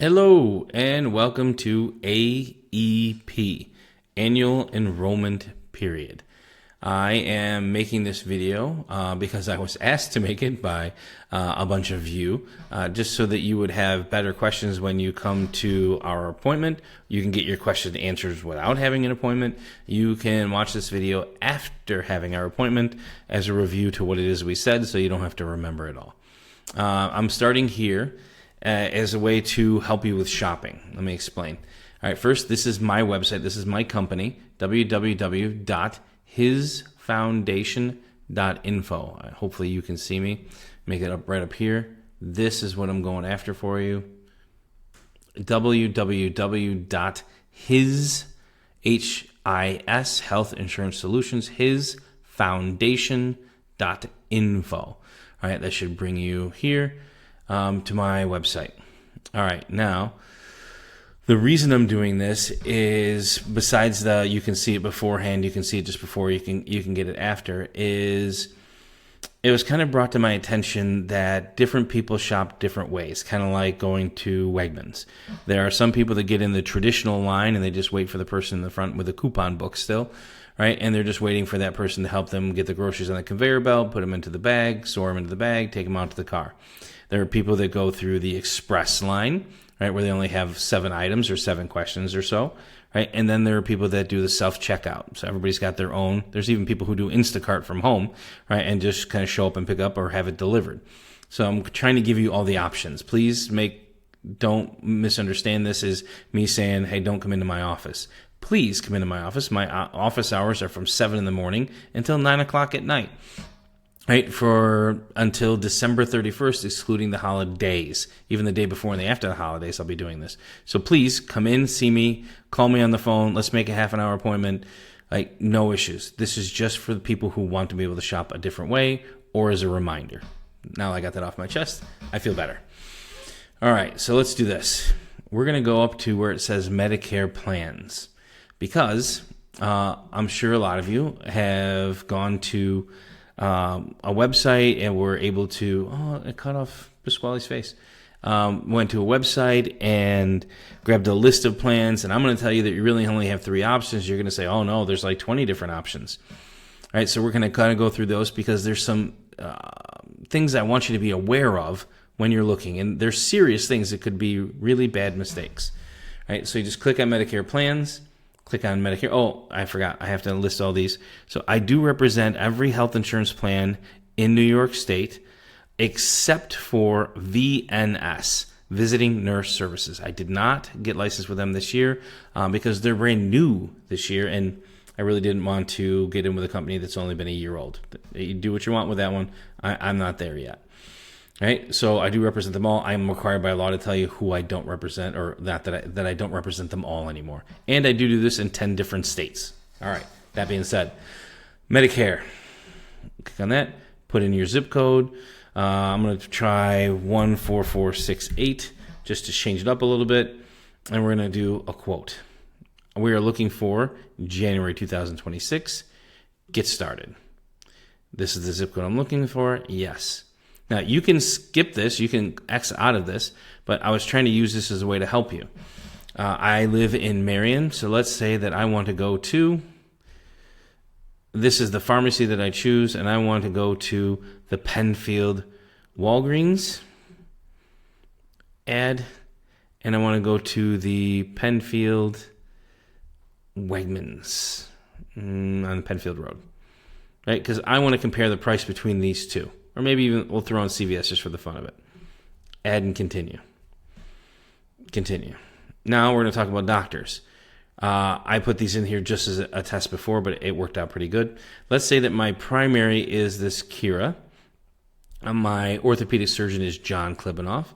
Hello and welcome to AEP, Annual Enrollment Period. I am making this video because I was asked to make it by a bunch of you, just so that you would have better questions when you come to our appointment. You can get your question answered without having an appointment. You can watch this video after having our appointment as a review to what it is we said, so you don't have to remember it all. I'm starting here as a way to help you with shopping. Let me explain. All right, first, this is my website. This is my company, www.hisfoundation.info. Hopefully you can see me. Make it up right up here. This is what I'm going after for you. www.his Health Insurance Solutions, hisfoundation.info. All right, that should bring you here. To my website. All right, now the reason I'm doing this is, besides the you can see it beforehand, you can see it just before, you can get it after, is it was kind of brought to my attention that different people shop different ways, kind of like going to Wegmans. There are some people that get in the traditional line and they just wait for the person in the front with a coupon book still, right? And they're just waiting for that person to help them get the groceries on the conveyor belt, put them into the bag, store them into the bag, take them out to the car. There are people that go through the express line, right, where they only have 7 items or 7 questions or so, right? And then there are people that do the self-checkout. So everybody's got their own. There's even people who do Instacart from home, right, and just kind of show up and pick up or have it delivered. So I'm trying to give you all the options. Please don't misunderstand this as me saying, hey, don't come into my office. Please come into my office. My office hours are from 7 in the morning until 9 o'clock at night. Right, for until December 31st, excluding the holidays. Even the day before and the after the holidays, I'll be doing this. So please come in, see me, call me on the phone. Let's make a half-an-hour appointment. Like, no issues. This is just for the people who want to be able to shop a different way or as a reminder. Now I got that off my chest, I feel better. All right, so let's do this. We're going to go up to where it says Medicare plans, because I'm sure a lot of you have gone to a website and were able to, it cut off Pasquale's face. Went to a website and grabbed a list of plans, and I'm going to tell you that you really only have 3 options. You're going to say, oh no, there's like 20 different options. All right, so we're going to kind of go through those because there's some things I want you to be aware of when you're looking, and there's serious things that could be really bad mistakes. All right, so you just click on Medicare plans. Click on Medicare. Oh, I forgot. I have to list all these. So I do represent every health insurance plan in New York State except for VNS, Visiting Nurse Services. I did not get licensed with them this year because they're brand new this year, and I really didn't want to get in with a company that's only been a year old. You do what you want with that one. I'm not there yet. Right, so I do represent them all. I am required by law to tell you who I don't represent, or that I don't represent them all anymore. And I do this in 10 different states. All right, that being said, Medicare. Click on that, put in your zip code. I'm going to try 14468 just to change it up a little bit. And we're going to do a quote. We are looking for January 2026. Get started. This is the zip code I'm looking for. Yes. Now, you can skip this, you can X out of this, but I was trying to use this as a way to help you. I live in Marion, so let's say that I want to go to, this is the pharmacy that I choose, and I want to go to the Penfield Walgreens ad, and I want to go to the Penfield Wegmans on Penfield Road, right? Because I want to compare the price between these two. Or maybe even we'll throw in CVS just for the fun of it. Add and continue. Continue. Now we're going to talk about doctors. I put these in here just as a test before, but it worked out pretty good. Let's say that my primary is this Kira. My orthopedic surgeon is John Klibanoff.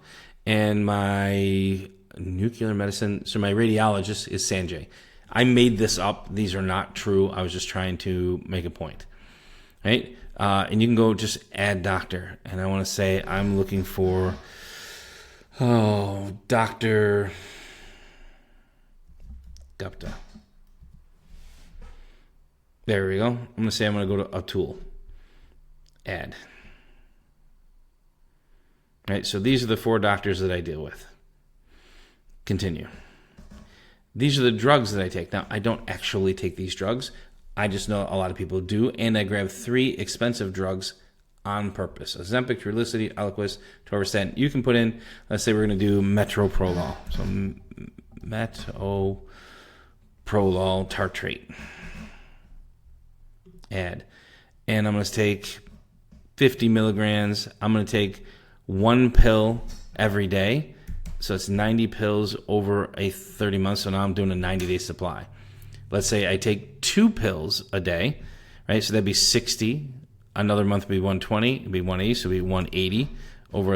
And my nuclear medicine, so my radiologist is Sanjay. I made this up. These are not true. I was just trying to make a point. Right? And you can go just add doctor. And I want to say I'm looking for, Dr. Gupta. There we go. I'm going to say I'm going to go to Atul. Add. Right, so these are the 4 doctors that I deal with. Continue. These are the drugs that I take. Now, I don't actually take these drugs. I just know a lot of people do, and I grab 3 expensive drugs on purpose. Ozempic, Trulicity, Eliquis, Torvastatin. You can put in, let's say we're going to do metoprolol. So metoprolol tartrate. Add. And I'm going to take 50 milligrams. I'm going to take 1 pill every day. So it's 90 pills over a 30 months. So now I'm doing a 90-day supply. Let's say I take 2 pills a day, right? So that'd be 60. Another month would be 120. It'd be 180. So it'd be 180 over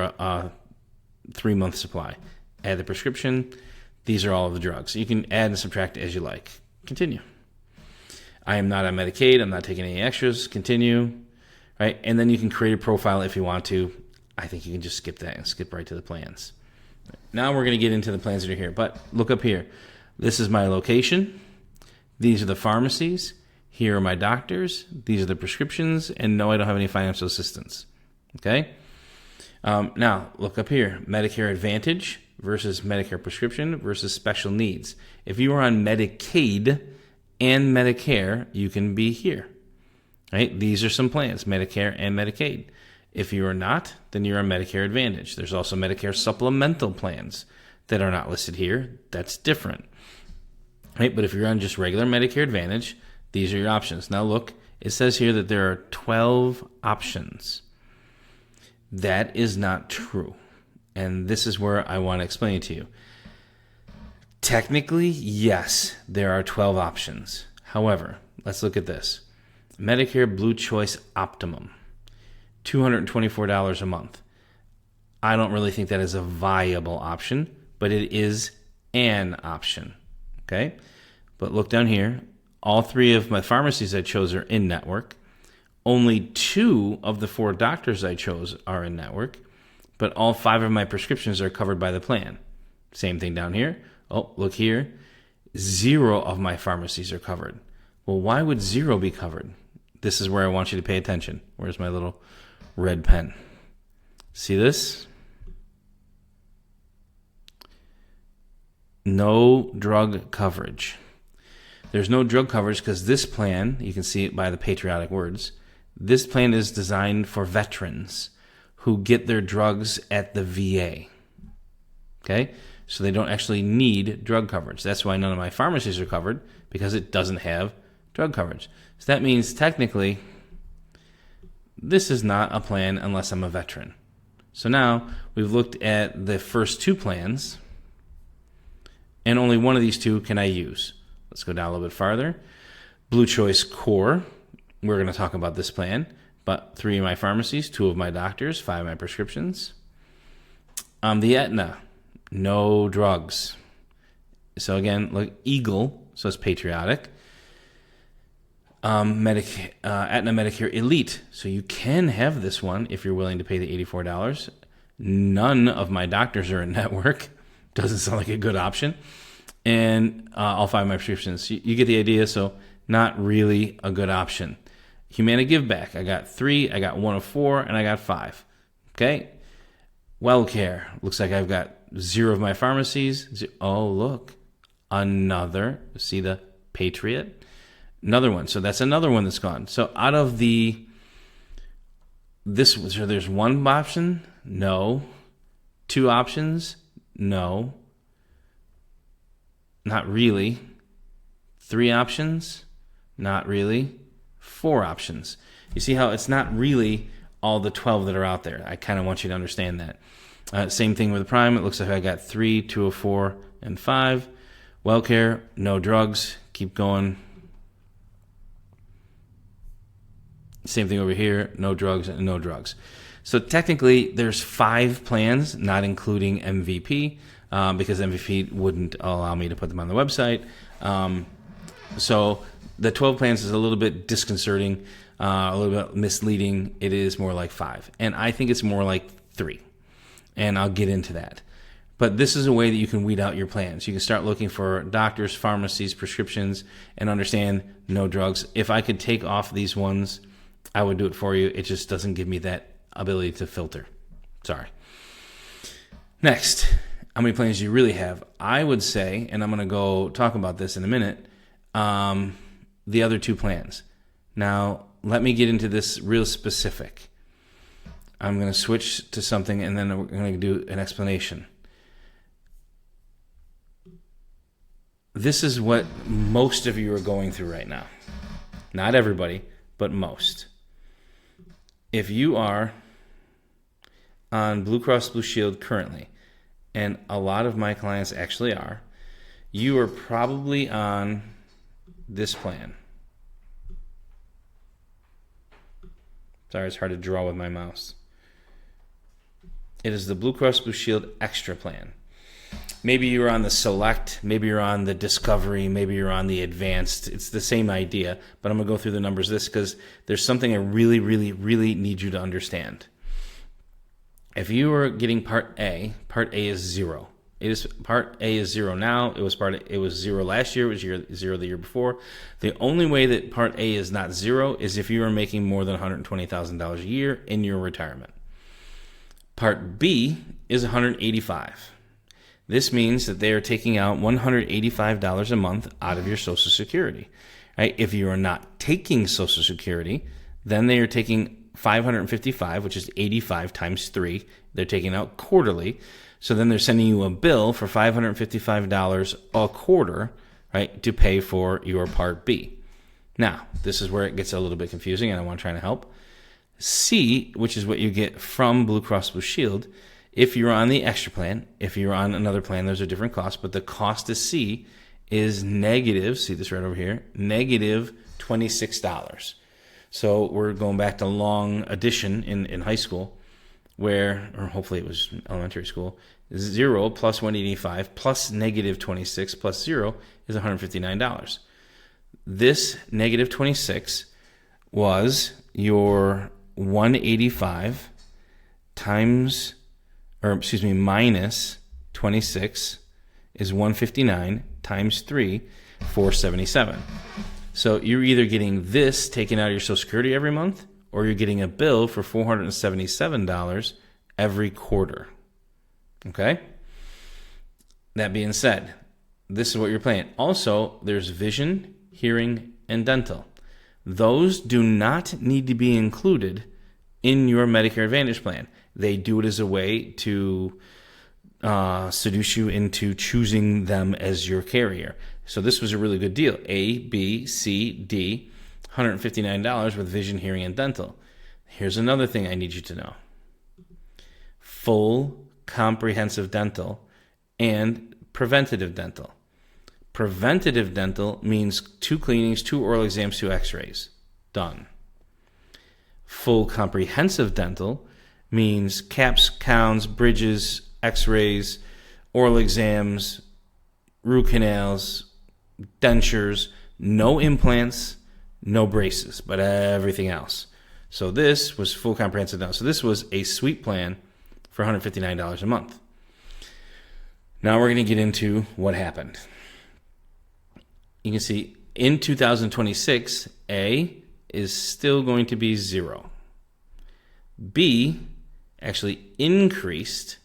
a 3-month supply. Add the prescription. These are all of the drugs. You can add and subtract as you like. Continue. I am not on Medicaid. I'm not taking any extras. Continue. Right? And then you can create a profile if you want to. I think you can just skip that and skip right to the plans. Now we're going to get into the plans that are here. But look up here. This is my location. These are the pharmacies. Here are my doctors. These are the prescriptions. And no, I don't have any financial assistance. Okay? Now, look up here. Medicare Advantage versus Medicare Prescription versus Special Needs. If you are on Medicaid and Medicare, you can be here. Right? These are some plans, Medicare and Medicaid. If you are not, then you're on Medicare Advantage. There's also Medicare supplemental plans that are not listed here. That's different. Right? But if you're on just regular Medicare Advantage, these are your options. Now look, it says here that there are 12 options. That is not true. And this is where I want to explain it to you. Technically, yes, there are 12 options. However, let's look at this. Medicare Blue Choice Optimum, $224 a month. I don't really think that is a viable option, but it is an option. Okay? But look down here. All 3 of my pharmacies I chose are in network. Only 2 of the 4 doctors I chose are in network, but all 5 of my prescriptions are covered by the plan. Same thing down here. Oh, look here. 0 of my pharmacies are covered. Well, why would 0 be covered? This is where I want you to pay attention. Where's my little red pen? See this? No drug coverage. There's no drug coverage because this plan, you can see it by the patriotic words, this plan is designed for veterans who get their drugs at the VA. Okay? So they don't actually need drug coverage. That's why none of my pharmacies are covered, because it doesn't have drug coverage. So that means technically this is not a plan unless I'm a veteran. So now we've looked at the first 2 plans, and only one of these 2 can I use. Let's go down a little bit farther. Blue Choice Core, we're going to talk about this plan, but 3 of my pharmacies, 2 of my doctors, 5 of my prescriptions. The Aetna, no drugs. So again, look, Eagle, so it's patriotic. Aetna Medicare Elite, so you can have this one if you're willing to pay the $84. None of my doctors are in network. Doesn't sound like a good option. And all 5 of my prescriptions. You get the idea, so not really a good option. Humana Give Back, I got 3, I got 1 of 4, and I got 5. Okay? WellCare, looks like I've got 0 of my pharmacies. Oh, look, another, see the Patriot? Another one, so that's another one that's gone. So out of so there's 1 option? No. 2 options? No. Not really. 3 options? Not really. 4 options. You see how it's not really all the 12 that are out there. I kind of want you to understand that. Same thing with the Prime. It looks like I got 3, 2 of 4, and 5. WellCare, no drugs. Keep going. Same thing over here. No drugs and no drugs. So technically, there's 5 plans, not including MVP, because MVP wouldn't allow me to put them on the website. So the 12 plans is a little bit disconcerting, a little bit misleading. It is more like 5. And I think it's more like 3. And I'll get into that. But this is a way that you can weed out your plans. You can start looking for doctors, pharmacies, prescriptions, and understand no drugs. If I could take off these ones, I would do it for you. It just doesn't give me that ability to filter. Sorry. Next, how many plans you really have. I would say, and I'm going to go talk about this in a minute, the other two plans. Now, let me get into this real specific. I'm going to switch to something, and then we're going to do an explanation. This is what most of you are going through right now. Not everybody, but most. If you are on Blue Cross Blue Shield currently, and a lot of my clients actually are, you are probably on this plan. Sorry, it's hard to draw with my mouse. It is the Blue Cross Blue Shield Extra plan. Maybe you're on the Select, maybe you're on the Discovery, maybe you're on the Advanced. It's the same idea, but I'm going to go through the numbers of this because there's something I really, really, really need you to understand. If you are getting Part A is 0. Part A is 0 now. It was 0 last year. It was 0 the year before. The only way that Part A is not 0 is if you are making more than $120,000 a year in your retirement. Part B is $185. This means that they are taking out $185 a month out of your Social Security. Right? If you are not taking Social Security, then they are taking $555, which is 85 times 3. They're taking out quarterly. So then they're sending you a bill for $555 a quarter, right, to pay for your Part B. Now, this is where it gets a little bit confusing, and I want to try to help. C, which is what you get from Blue Cross Blue Shield, if you're on the extra plan, if you're on another plan, there's a different cost, but the cost to C is negative, see this right over here, negative $26. So we're going back to long addition in high school, where, or hopefully it was elementary school, 0 plus 185 plus negative 26 plus 0 is $159. This negative 26 was your 185 times, minus 26 is 159 times 3, 477. So you're either getting this taken out of your Social Security every month, or you're getting a bill for $477 every quarter. Okay? That being said, this is what you're paying. Also, there's vision, hearing, and dental. Those do not need to be included in your Medicare Advantage plan. They do it as a way to seduce you into choosing them as your carrier. So this was a really good deal. A, B, C, D, $159 with vision, hearing, and dental. Here's another thing I need you to know. Full comprehensive dental and preventative dental. Preventative dental means 2 cleanings, 2 oral exams, 2 x-rays. Done. Full comprehensive dental means caps, crowns, bridges, x-rays, oral exams, root canals, dentures, no implants, no braces, but everything else. So this was full comprehensive dental. So this was a sweet plan for $159 a month. Now we're going to get into what happened. You can see in 2026, A is still going to be 0. B actually increased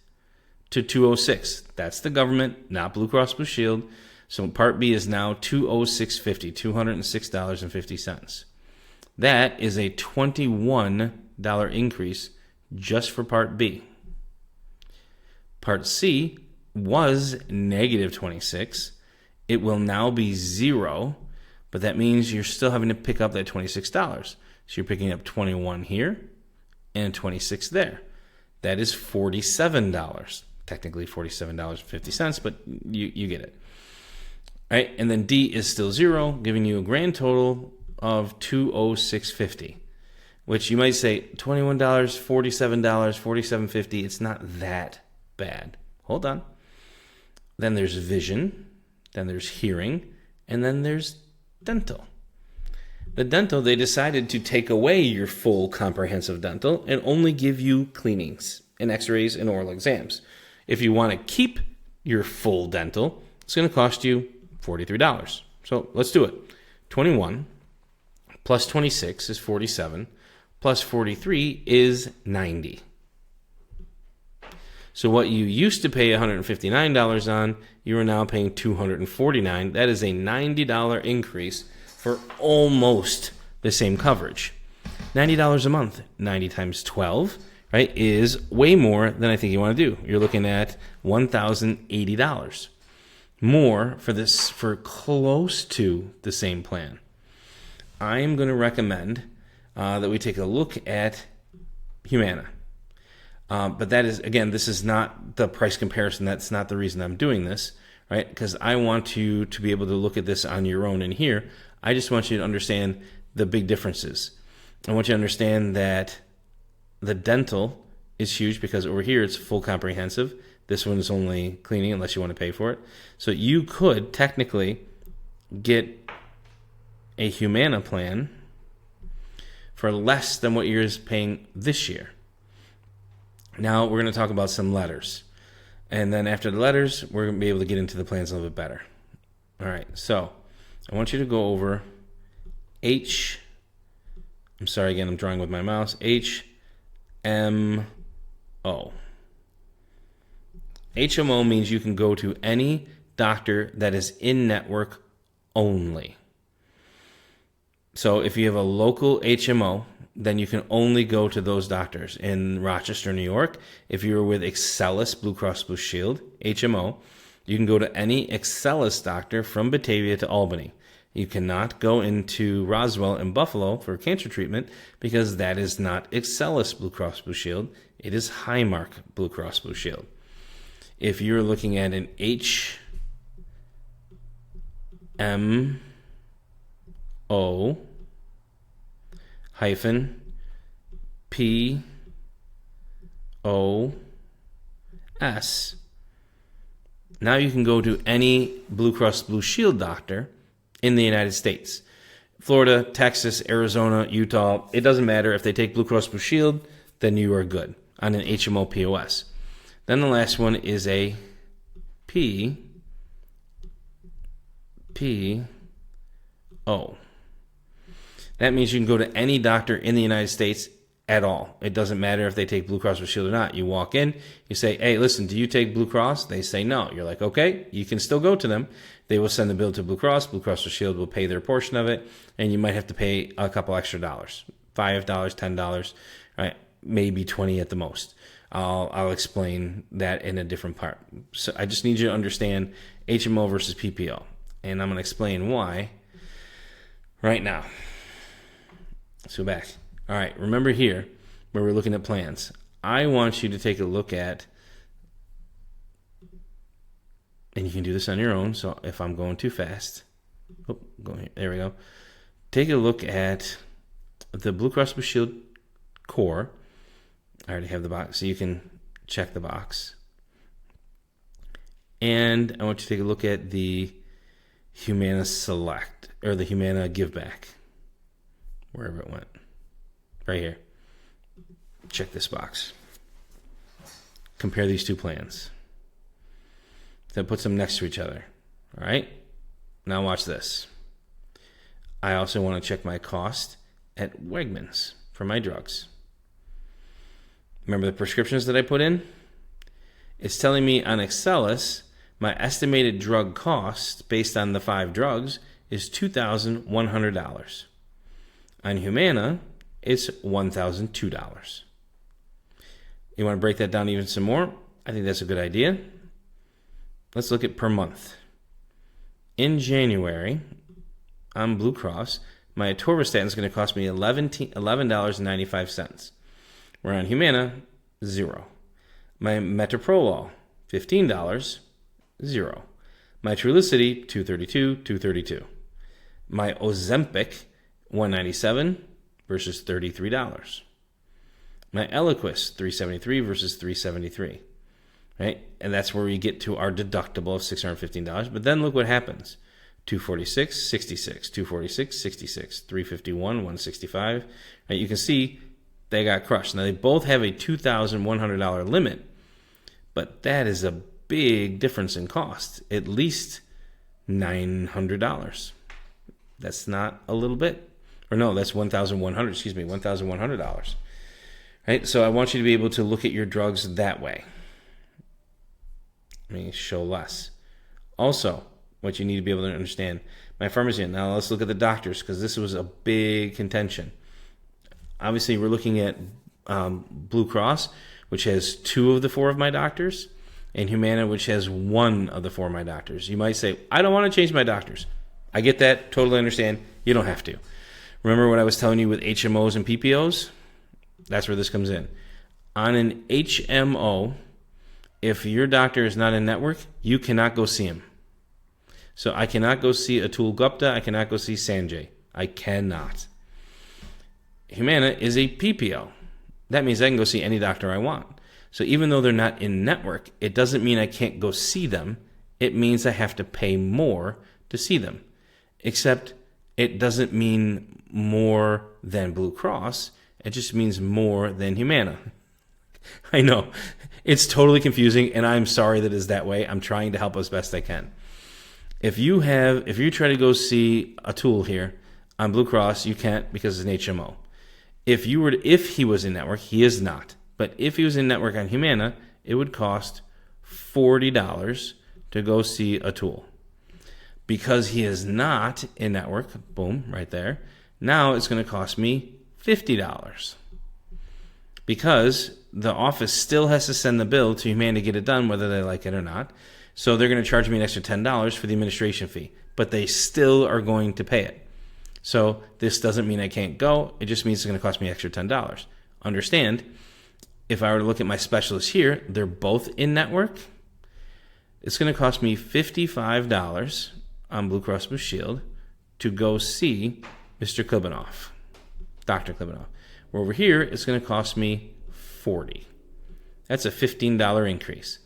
to 206. That's the government, not Blue Cross Blue Shield. So Part B is now $206.50, $206.50. That is a $21 increase just for Part B. Part C was negative 26. It will now be 0, but that means you're still having to pick up that $26. So you're picking up 21 here and 26 there. That is $47. Technically $47.50, but you get it. All right, and then D is still 0, giving you a grand total of $206.50, which you might say $21, $47, $47.50. It's not that bad. Hold on. Then there's vision, then there's hearing, and then there's dental. The dental, they decided to take away your full comprehensive dental and only give you cleanings and x-rays and oral exams. If you want to keep your full dental, it's going to cost you $43. So let's do it. 21 plus 26 is 47, plus 43 is 90. So what you used to pay $159 on, you are now paying $249. That is a $90 increase for almost the same coverage. $90 a month, 90 times 12, right, is way more than I think you want to do. You're looking at $1,080 more for this, for close to the same plan. I'm going to recommend that we take a look at Humana. But that is, again, this is not the price comparison. That's not the reason I'm doing this, right? Because I want you to be able to look at this on your own. And here, I just want you to understand the big differences. I want you to understand that the dental is huge because over here it's full comprehensive. This one is only cleaning unless you want to pay for it. So you could technically get a Humana plan for less than what you're paying this year. Now we're going to talk about some letters. And then after the letters, we're going to be able to get into the plans a little bit better. All right, so I want you to go over I'm sorry, again, I'm drawing with my mouse, HMO. HMO means you can go to any doctor that is in-network only. So if you have a local HMO, then you can only go to those doctors. In Rochester, New York, if you're with Excellus Blue Cross Blue Shield, HMO, you can go to any Excellus doctor from Batavia to Albany. You cannot go into Roswell and Buffalo for cancer treatment because that is not Excellus Blue Cross Blue Shield. It is Highmark Blue Cross Blue Shield. If you're looking at an HMO hyphen POS, now you can go to any Blue Cross Blue Shield doctor in the United States. Florida, Texas, Arizona, Utah, it doesn't matter. If they take Blue Cross Blue Shield, then you are good on an HMO POS. Then the last one is a PO. That means you can go to any doctor in the United States at all. It doesn't matter if they take Blue Cross Blue Shield or not. You walk in, you say, hey, listen, do you take Blue Cross? They say no. You're like, okay, you can still go to them. They will send the bill to Blue Cross. Blue Cross Blue Shield will pay their portion of it, and you might have to pay a couple extra dollars, $5, $10, right? Maybe 20 at the most. I'll explain that in a different part. So I just need you to understand HMO versus PPO, and I'm going to explain why right now. So back. All right, remember here where we're looking at plans. I want you to take a look at, and you can do this on your own, so if I'm going too fast, there we go. Take a look at the Blue Cross Blue Shield core. I already have the box, so you can check the box. And I want you to take a look at the Humana Select, or the Humana Give Back, wherever it went. Right here. Check this box. Compare these two plans. Then put them next to each other. All right? Now watch this. I also want to check my cost at Wegmans for my drugs. Remember the prescriptions that I put in? It's telling me on Excellus, my estimated drug cost based on the 5 drugs is $2,100. On Humana, it's $1,002. You want to break that down even some more? I think that's a good idea. Let's look at per month. In January, on Blue Cross, my atorvastatin is going to cost me $11.95. Where on Humana, $0. My metoprolol, $15, $0. My Trulicity, $232. My Ozempic, $197 versus $33. My Eliquis, $373 versus $373. Right? And that's where we get to our deductible of $615. But then look what happens. $246, $66, $246, $66, $351, $165. Right? You can see they got crushed. Now, they both have a $2,100 limit, but that is a big difference in cost, at least $900. That's not a little bit. Or no, that's $1,100, $1,100. Right? So I want you to be able to look at your drugs that way. means show less. Also, what you need to be able to understand, my pharmacy. Now let's look at the doctors, because this was a big contention. Obviously, we're looking at Blue Cross, which has 2 of the 4 of my doctors, and Humana, which has 1 of the 4 of my doctors. You might say, I don't want to change my doctors. I get that, totally understand. You don't have to. Remember what I was telling you with HMOs and PPOs? That's where this comes in. On an HMO, if your doctor is not in network, you cannot go see him. So I cannot go see Atul Gupta. I cannot go see Sanjay. I cannot. Humana is a PPO. That means I can go see any doctor I want. So even though they're not in network, it doesn't mean I can't go see them. It means I have to pay more to see them. Except it doesn't mean more than Blue Cross. It just means more than Humana. I know. It's totally confusing, and I'm sorry that it's that way. I'm trying to help as best I can. If you try to go see Atul here on Blue Cross, you can't because it's an HMO. If he was in network, he is not. But if he was in network on Humana, it would cost $40 to go see Atul. Because he is not in network, boom, right there. Now it's going to cost me $50. Because the office still has to send the bill to Humana to get it done, whether they like it or not. So they're going to charge me an extra $10 for the administration fee. But they still are going to pay it. So this doesn't mean I can't go. It just means it's going to cost me extra $10. Understand, if I were to look at my specialists here, they're both in network. It's going to cost me $55 on Blue Cross Blue Shield to go see Mr. Klibanoff, Dr. Klibanoff. Where over here, it's going to cost me $40. That's a $15 increase.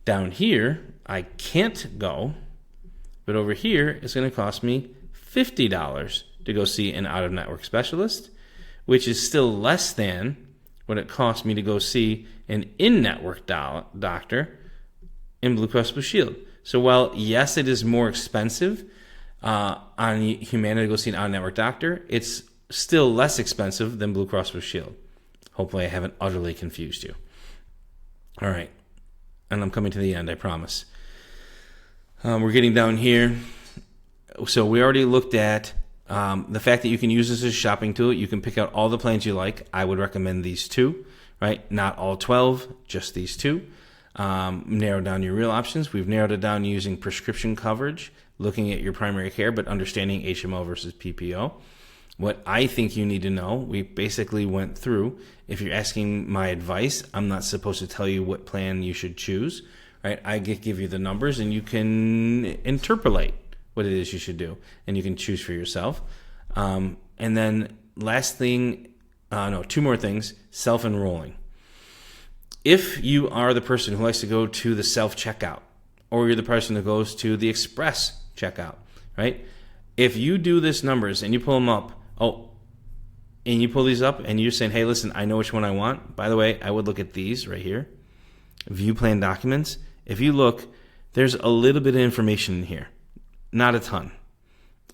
Down here, I can't go, but over here, it's going to cost me $50 to go see an out-of-network specialist, which is still less than what it cost me to go see an in-network doctor in Blue Cross Blue Shield. So while, yes, it is more expensive on Humana to go see an out-of-network doctor, it's still less expensive than Blue Cross Blue Shield. Hopefully I haven't utterly confused you. All right. And I'm coming to the end, I promise. We're getting down here. So we already looked at the fact that you can use this as a shopping tool. You can pick out all the plans you like. I would recommend these 2, right? Not all 12, just these 2. Narrow down your real options. We've narrowed it down using prescription coverage, looking at your primary care, but understanding HMO versus PPO. What I think you need to know, we basically went through. If you're asking my advice, I'm not supposed to tell you what plan you should choose, right? I give you the numbers, and you can interpolate what it is you should do, and you can choose for yourself. And then last thing, 2 more things, self-enrolling. If you are the person who likes to go to the self-checkout, or you're the person who goes to the express checkout, right? If you do this numbers and you pull them up, and you pull these up and you're saying, hey, listen, I know which one I want. By the way, I would look at these right here, view plan documents. If you look, there's a little bit of information in here. Not a ton.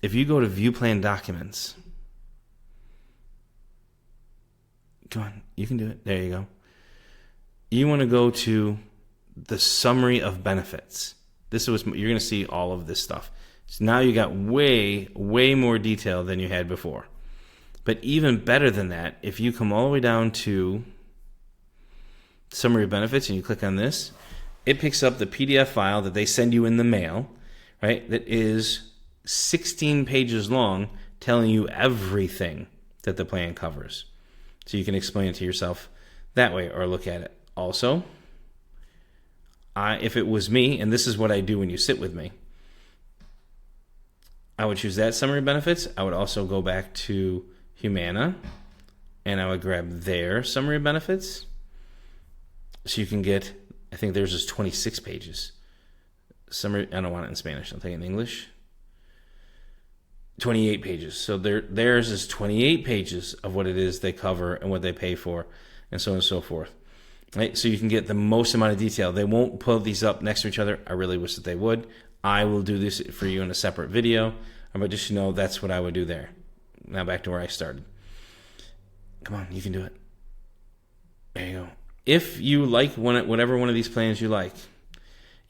If you go to view plan documents, come on, you can do it. There you go. You want to go to the summary of benefits. This is you're going to see all of this stuff. So now you got way, way more detail than you had before. But even better than that, if you come all the way down to summary of benefits and you click on this, it picks up the PDF file that they send you in the mail, right? That is 16 pages long, telling you everything that the plan covers. So you can explain it to yourself that way or look at it. Also, if it was me, and this is what I do when you sit with me, I would choose that summary of benefits. I would also go back to Humana, and I would grab their summary of benefits. So you can get, I think theirs is 26 pages. Summary, I don't want it in Spanish, I'll take it in English. 28 pages. So theirs is 28 pages of what it is they cover and what they pay for, and so on and so forth. Right? So you can get the most amount of detail. They won't put these up next to each other. I really wish that they would. I will do this for you in a separate video, but just know that's what I would do there. Now back to where I started. Come on, you can do it. There you go. If you like whatever one of these plans you like,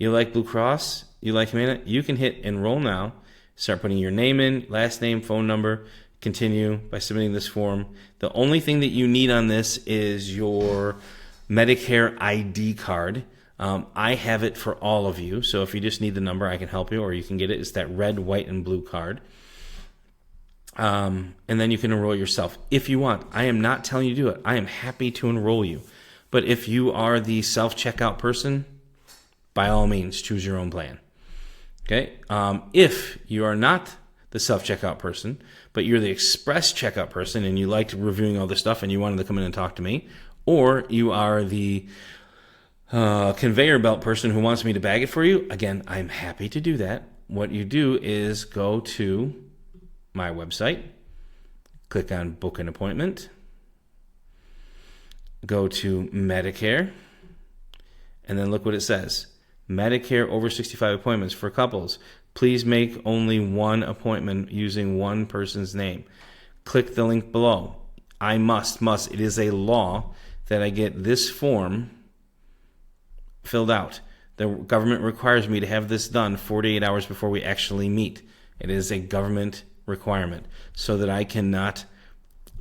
You like Blue Cross, you like Humana, you can hit enroll now, start putting your name in, last name, phone number, continue by submitting this form. The only thing that you need on this is your Medicare ID card. I have it for all of you, so if you just need the number, I can help you, or you can get it. It's that red, white, and blue card. And then you can enroll yourself if you want. I am not telling you to do it. I am happy to enroll you. But if you are the self-checkout person, by all means, choose your own plan. Okay? If you are not the self-checkout person, but you're the express checkout person and you like reviewing all this stuff and you wanted to come in and talk to me, or you are the conveyor belt person who wants me to bag it for you, again, I'm happy to do that. What you do is go to my website, click on book an appointment, go to Medicare, and then look what it says. Medicare over 65 appointments for couples. Please make only one appointment using one person's name. Click the link below. I must, it is a law that I get this form filled out. The government requires me to have this done 48 hours before we actually meet. It is a government requirement so that I cannot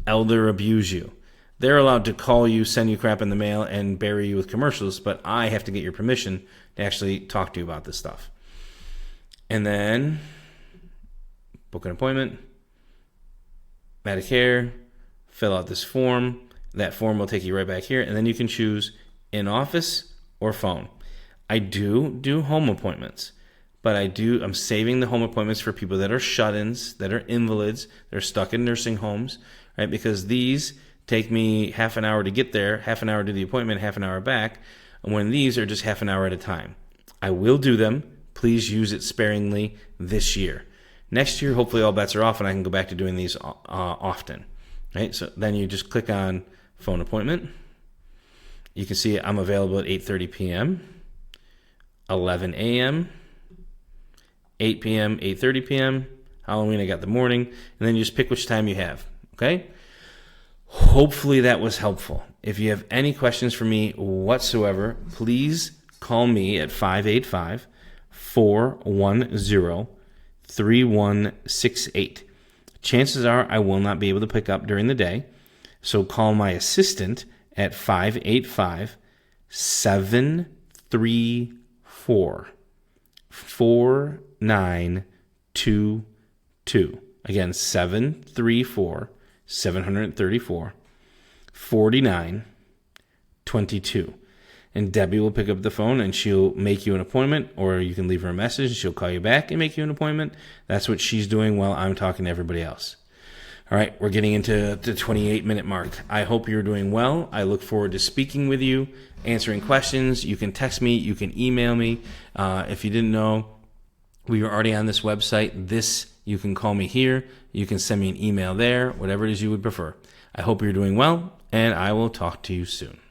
elder abuse you. They're allowed to call you, send you crap in the mail, and bury you with commercials, but I have to get your permission to actually talk to you about this stuff. And then book an appointment, Medicare, fill out this form. That form will take you right back here, and then you can choose in office or phone. I do home appointments, but I'm saving the home appointments for people that are shut-ins, that are invalids, that are stuck in nursing homes, right? Because these take me half an hour to get there, half an hour to the appointment, half an hour back, when these are just half an hour at a time. I will do them. Please use it sparingly this year. Next year, hopefully all bets are off and I can go back to doing these often. Right? So then you just click on phone appointment. You can see I'm available at 8:30 p.m., 11 a.m., 8 p.m., 8:30 p.m., Halloween I got the morning, and then you just pick which time you have. Okay? Hopefully that was helpful. If you have any questions for me whatsoever, please call me at 585-410-3168. Chances are I will not be able to pick up during the day, so call my assistant at 585-734-4922. Again, 734-734-4922. And Debbie will pick up the phone and she'll make you an appointment, or you can leave her a message and she'll call you back and make you an appointment. That's what she's doing while I'm talking to everybody else. All right, we're getting into the 28-minute mark. I hope you're doing well. I look forward to speaking with you, answering questions. You can text me. You can email me. If you didn't know, we are already on this website. You can call me here. You can send me an email there, whatever it is you would prefer. I hope you're doing well, and I will talk to you soon.